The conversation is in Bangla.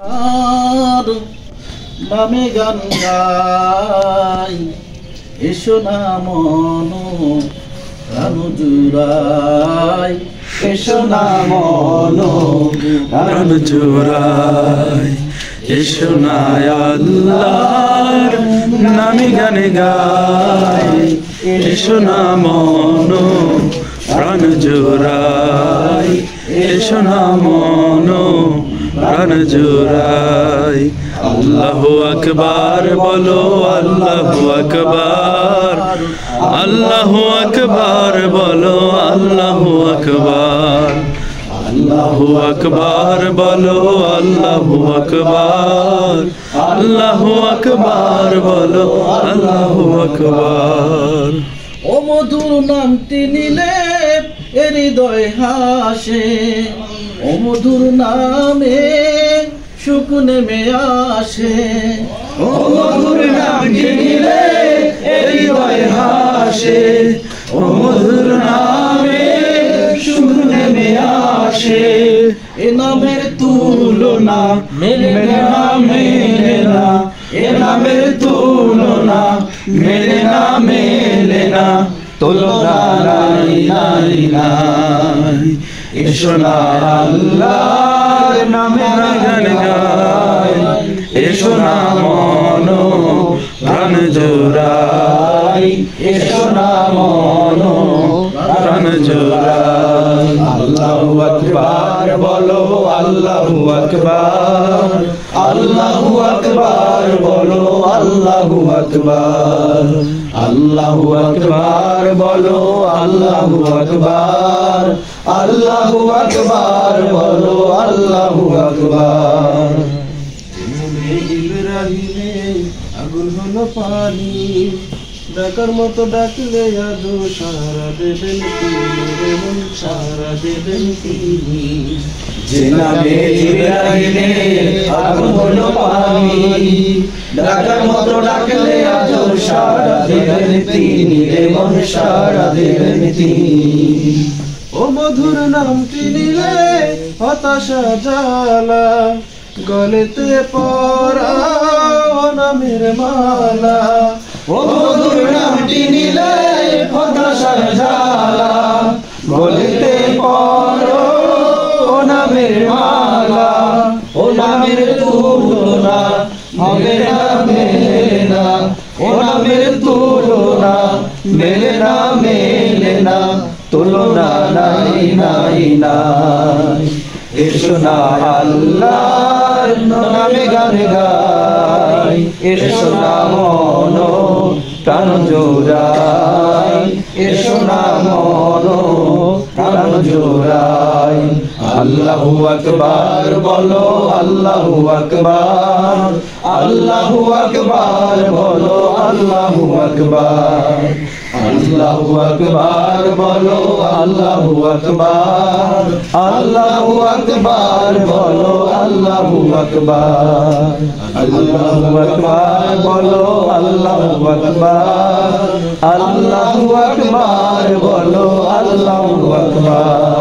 আর নামে গান গাই, এসো না মন প্রাণ জুড়াই, এসো না মন প্রাণ জোড়াই, এসো না আল্লাহর নামে গান গাই, এসো না মন প্রাণ জোড়াই, এসো না মন প্রাণ জোড়াই। আল্লাহু আকবার বলো, আল্লাহু আকবার, আল্লাহু আকবার বলো, আল্লাহু আকবার, আল্লাহু আকবার বলো, আল্লাহু আকবার, আল্লাহু আকবার বলো, আল্লাহু আকবার। ও মধুর নামটি নিলে এ হৃদয় হাসে, ও মধুর নামে সুখ নেমে আসে, ও মধুর নামটি নিলে এ হৃদয় হাসে, ও মধুর নামে সুখ নেমে আসে। এ নামের তুলনা মেলে না, মেলে না, এ নামের তুলনা মেলে না, মেলে না, তুলনা নাই, নাই, নাই। এসো না আল্লাহর নামে গান গাই, এসো না মন প্রাণ জোড়াই, এসো না মন প্রাণ জোড়াই। আল্লাহু আকবার বলো, আল্লাহু আকবার, আল্লাহু আকবার বলো, আল্লাহু আকবার, আল্লাহু আকবার বলো, আল্লাহু আকবার, আল্লাহু আকবার বলো, আল্লাহু আকবার। ইব্রাহিমে আগুন হলো পানি, ডাকার মতো ডাকলে আদো সারা দেবেন তিনি, মন সারা দেবেন তিনি। যে নামে ইব্রাহিমে আগুন হলো পানি, ডাকার মতো ডাকলে আজো সারা দেবেন তিনি, মন সারা দেবেন তিনি। ও মধুর নামটি নিলে হতাশা জ্বালা, গলেতে পরা ও নামের মালা, ও মধুর নামটি নিলে হতাশা জ্বালা, গলেতে পরো ও নামের মালা, ও নামের তুলনা মেলে না, মেলে না, ও নামের তুলনা মেলে না, মেলে না, তুলনা নাই, নাই, নাই। এসো না আল্লাহর নামে গান গাই, এসো না মন প্রাণ জোড়াই, এসো না মন প্রাণ জোড়াই। আল্লাহু আকবার বলো, আল্লাহু আকবার, আল্লাহু আকবার বলো, আল্লাহু আকবার, আল্লাহু আকবার বলো, আল্লাহু আকবার, আল্লাহু আকবার বলো, আল্লাহু আকবার, আল্লাহু আকবার বলো, আল্লাহু আকবার, আল্লাহু আকবার বলো, আল্লাহু আকবার।